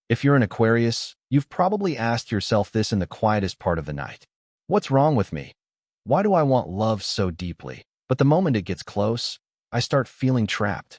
If you're an Aquarius, you've probably asked yourself this in the quietest part of the night. What's wrong with me? Why do I want love so deeply? But the moment it gets close, I start feeling trapped.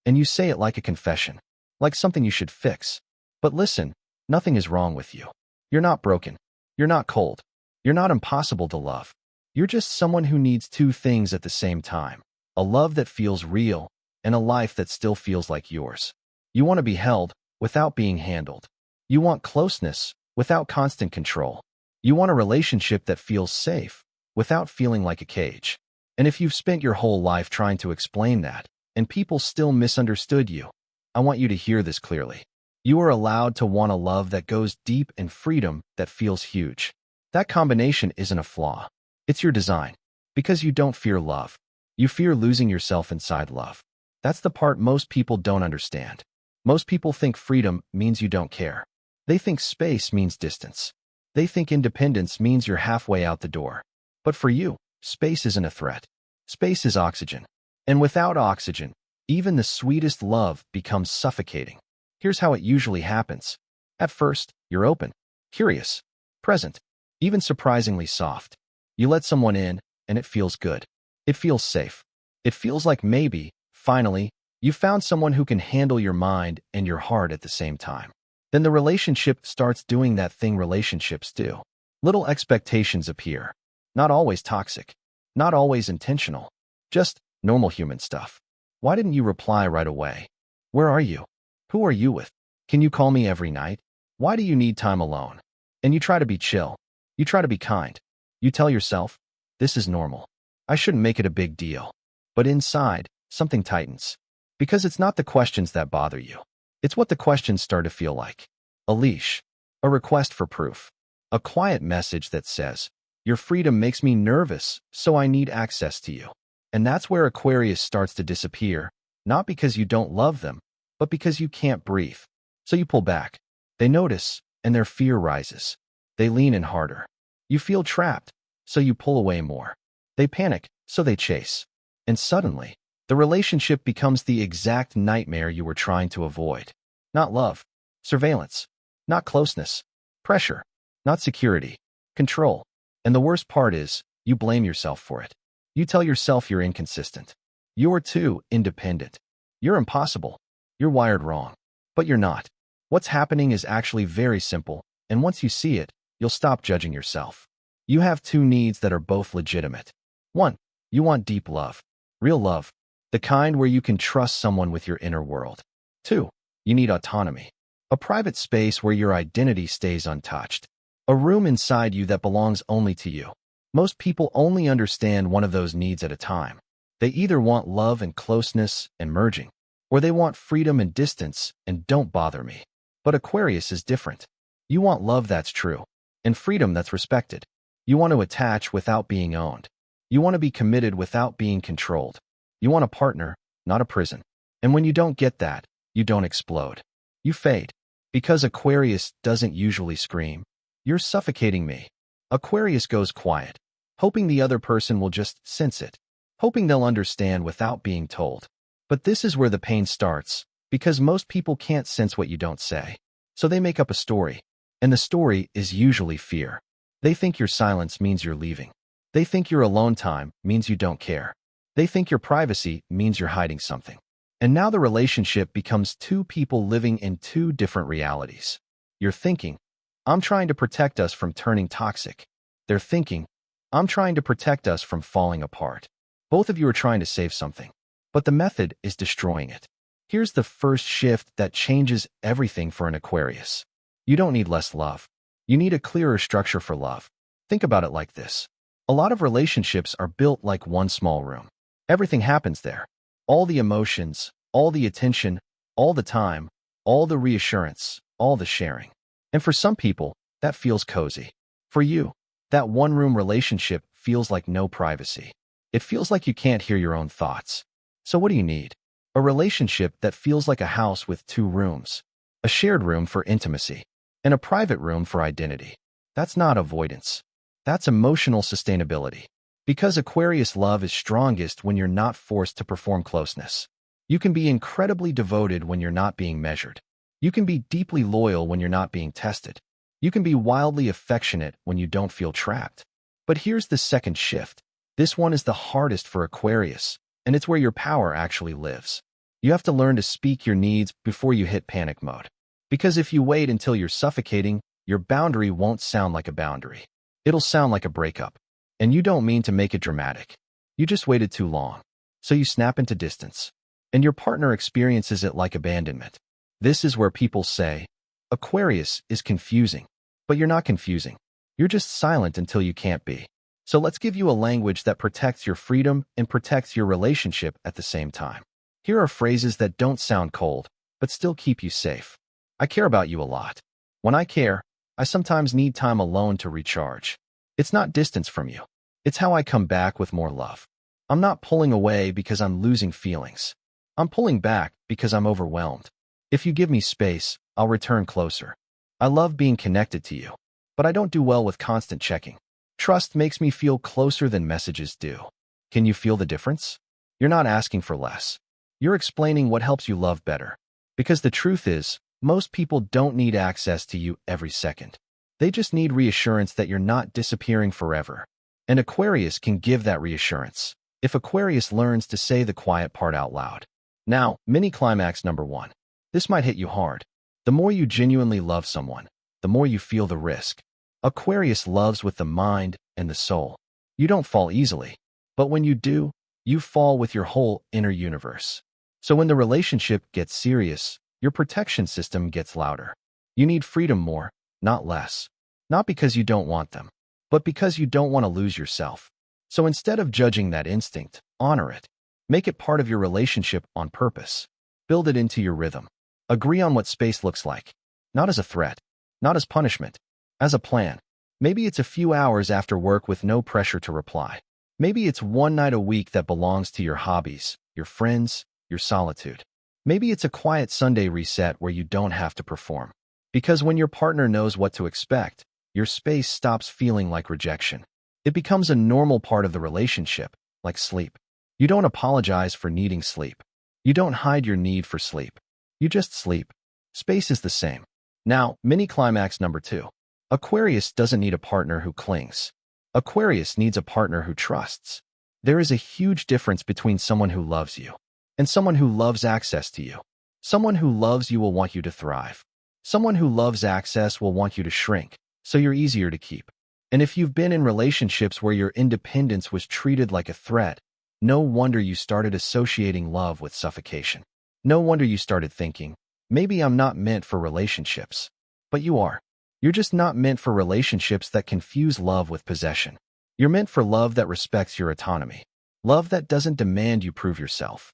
And you say it like a confession, like something you should fix. But listen, nothing is wrong with you. You're not broken. You're not cold. You're not impossible to love. You're just someone who needs two things at the same time: a love that feels real and a life that still feels like yours. You want to be held without being handled. You want closeness without constant control. You want a relationship that feels safe without feeling like a cage. And if you've spent your whole life trying to explain that, and people still misunderstood you, I want you to hear this clearly. You are allowed to want a love that goes deep and freedom that feels huge. That combination isn't a flaw. It's your design. Because you don't fear love. You fear losing yourself inside love. That's the part most people don't understand. Most people think freedom means you don't care. They think space means distance. They think independence means you're halfway out the door. But for you, space isn't a threat. Space is oxygen. And without oxygen, even the sweetest love becomes suffocating. Here's how it usually happens. At first, you're open, curious, present, even surprisingly soft. You let someone in, and it feels good. It feels safe. It feels like maybe, finally, you found someone who can handle your mind and your heart at the same time. Then the relationship starts doing that thing relationships do. Little expectations appear. Not always toxic. Not always intentional. Just normal human stuff. Why didn't you reply right away? Where are you? Who are you with? Can you call me every night? Why do you need time alone? And you try to be chill. You try to be kind. You tell yourself, this is normal. I shouldn't make it a big deal. But inside, something tightens. Because it's not the questions that bother you. It's what the questions start to feel like. A leash. A request for proof. A quiet message that says, your freedom makes me nervous, so I need access to you. And that's where Aquarius starts to disappear, not because you don't love them, but because you can't breathe. So you pull back. They notice, and their fear rises. They lean in harder. You feel trapped, so you pull away more. They panic, so they chase. And suddenly, the relationship becomes the exact nightmare you were trying to avoid. Not love. Surveillance. Not closeness. Pressure. Not security. Control. And the worst part is, you blame yourself for it. You tell yourself you're inconsistent. You're too independent. You're impossible. You're wired wrong. But you're not. What's happening is actually very simple, and once you see it, you'll stop judging yourself. You have two needs that are both legitimate. One, you want deep love. Real love. The kind where you can trust someone with your inner world. Two, you need autonomy. A private space where your identity stays untouched. A room inside you that belongs only to you. Most people only understand one of those needs at a time. They either want love and closeness and merging, or they want freedom and distance and don't bother me. But Aquarius is different. You want love that's true, and freedom that's respected. You want to attach without being owned. You want to be committed without being controlled. You want a partner, not a prison. And when you don't get that, you don't explode. You fade. Because Aquarius doesn't usually scream. You're suffocating me. Aquarius goes quiet, hoping the other person will just sense it, hoping they'll understand without being told. But this is where the pain starts, because most people can't sense what you don't say. So they make up a story. And the story is usually fear. They think your silence means you're leaving. They think your alone time means you don't care. They think your privacy means you're hiding something. And now the relationship becomes two people living in two different realities. You're thinking, I'm trying to protect us from turning toxic. They're thinking, I'm trying to protect us from falling apart. Both of you are trying to save something, but the method is destroying it. Here's the first shift that changes everything for an Aquarius. You don't need less love. You need a clearer structure for love. Think about it like this. A lot of relationships are built like one small room. Everything happens there. All the emotions, all the attention, all the time, all the reassurance, all the sharing. And for some people, that feels cozy. For you, that one-room relationship feels like no privacy. It feels like you can't hear your own thoughts. So what do you need? A relationship that feels like a house with two rooms. A shared room for intimacy, and a private room for identity. That's not avoidance. That's emotional sustainability. Because Aquarius love is strongest when you're not forced to perform closeness. You can be incredibly devoted when you're not being measured. You can be deeply loyal when you're not being tested. You can be wildly affectionate when you don't feel trapped. But here's the second shift. This one is the hardest for Aquarius, and it's where your power actually lives. You have to learn to speak your needs before you hit panic mode. Because if you wait until you're suffocating, your boundary won't sound like a boundary. It'll sound like a breakup. And you don't mean to make it dramatic. You just waited too long. So you snap into distance. And your partner experiences it like abandonment. This is where people say, Aquarius is confusing. But you're not confusing. You're just silent until you can't be. So let's give you a language that protects your freedom and protects your relationship at the same time. Here are phrases that don't sound cold, but still keep you safe. I care about you a lot. When I care, I sometimes need time alone to recharge. It's not distance from you. It's how I come back with more love. I'm not pulling away because I'm losing feelings. I'm pulling back because I'm overwhelmed. If you give me space, I'll return closer. I love being connected to you, but I don't do well with constant checking. Trust makes me feel closer than messages do. Can you feel the difference? You're not asking for less. You're explaining what helps you love better. Because the truth is, most people don't need access to you every second. They just need reassurance that you're not disappearing forever. And Aquarius can give that reassurance, if Aquarius learns to say the quiet part out loud. Now, mini climax number 1. This might hit you hard. The more you genuinely love someone, the more you feel the risk. Aquarius loves with the mind and the soul. You don't fall easily, but when you do, you fall with your whole inner universe. So when the relationship gets serious, your protection system gets louder. You need freedom more, not less. Not because you don't want them, but because you don't want to lose yourself. So instead of judging that instinct, honor it. Make it part of your relationship on purpose. Build it into your rhythm. Agree on what space looks like. Not as a threat, not as punishment, as a plan. Maybe it's a few hours after work with no pressure to reply. Maybe it's one night a week that belongs to your hobbies, your friends, your solitude. Maybe it's a quiet Sunday reset where you don't have to perform. Because when your partner knows what to expect, your space stops feeling like rejection. It becomes a normal part of the relationship, like sleep. You don't apologize for needing sleep. You don't hide your need for sleep. You just sleep. Space is the same. Now, mini climax number 2. Aquarius doesn't need a partner who clings. Aquarius needs a partner who trusts. There is a huge difference between someone who loves you and someone who loves access to you. Someone who loves you will want you to thrive. Someone who loves access will want you to shrink, so you're easier to keep. And if you've been in relationships where your independence was treated like a threat, no wonder you started associating love with suffocation. No wonder you started thinking, maybe I'm not meant for relationships. But you are. You're just not meant for relationships that confuse love with possession. You're meant for love that respects your autonomy. Love that doesn't demand you prove yourself.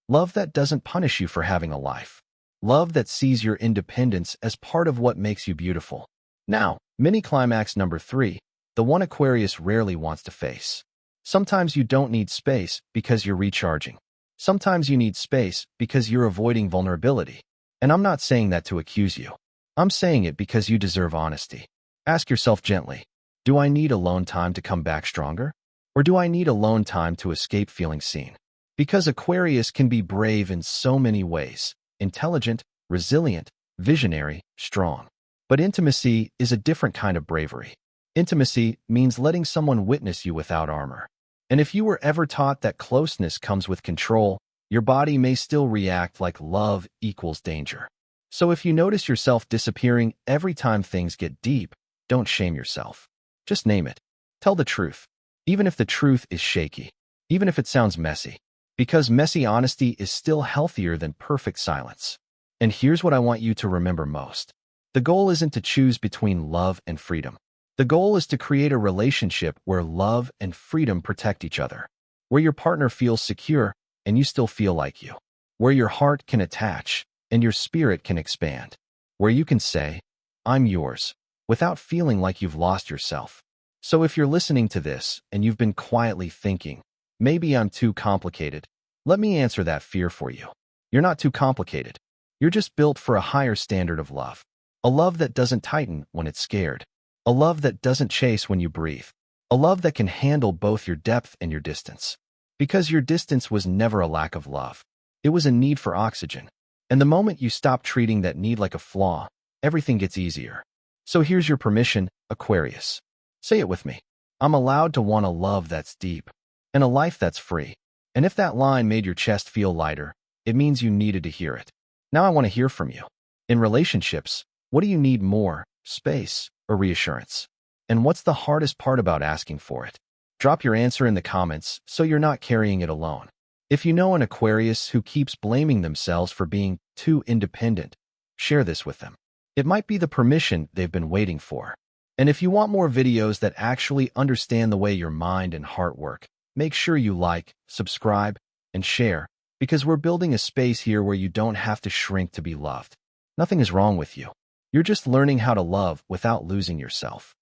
Love that doesn't punish you for having a life. Love that sees your independence as part of what makes you beautiful. Now, mini climax number 3, the one Aquarius rarely wants to face. Sometimes you don't need space because you're recharging. Sometimes you need space because you're avoiding vulnerability. And I'm not saying that to accuse you. I'm saying it because you deserve honesty. Ask yourself gently, do I need alone time to come back stronger? Or do I need alone time to escape feeling seen? Because Aquarius can be brave in so many ways. Intelligent, resilient, visionary, strong. But intimacy is a different kind of bravery. Intimacy means letting someone witness you without armor. And if you were ever taught that closeness comes with control, your body may still react like love equals danger. So if you notice yourself disappearing every time things get deep, don't shame yourself. Just name it. Tell the truth. Even if the truth is shaky. Even if it sounds messy. Because messy honesty is still healthier than perfect silence. And here's what I want you to remember most. The goal isn't to choose between love and freedom. The goal is to create a relationship where love and freedom protect each other. Where your partner feels secure and you still feel like you. Where your heart can attach and your spirit can expand. Where you can say, I'm yours, without feeling like you've lost yourself. So if you're listening to this and you've been quietly thinking, maybe I'm too complicated, let me answer that fear for you. You're not too complicated. You're just built for a higher standard of love. A love that doesn't tighten when it's scared. A love that doesn't chase when you breathe. A love that can handle both your depth and your distance. Because your distance was never a lack of love. It was a need for oxygen. And the moment you stop treating that need like a flaw, everything gets easier. So here's your permission, Aquarius. Say it with me. I'm allowed to want a love that's deep and a life that's free. And if that line made your chest feel lighter, it means you needed to hear it. Now I want to hear from you. In relationships, what do you need more, space or reassurance? And what's the hardest part about asking for it? Drop your answer in the comments so you're not carrying it alone. If you know an Aquarius who keeps blaming themselves for being too independent, share this with them. It might be the permission they've been waiting for. And if you want more videos that actually understand the way your mind and heart work, make sure you like, subscribe, and share, because we're building a space here where you don't have to shrink to be loved. Nothing is wrong with you. You're just learning how to love without losing yourself.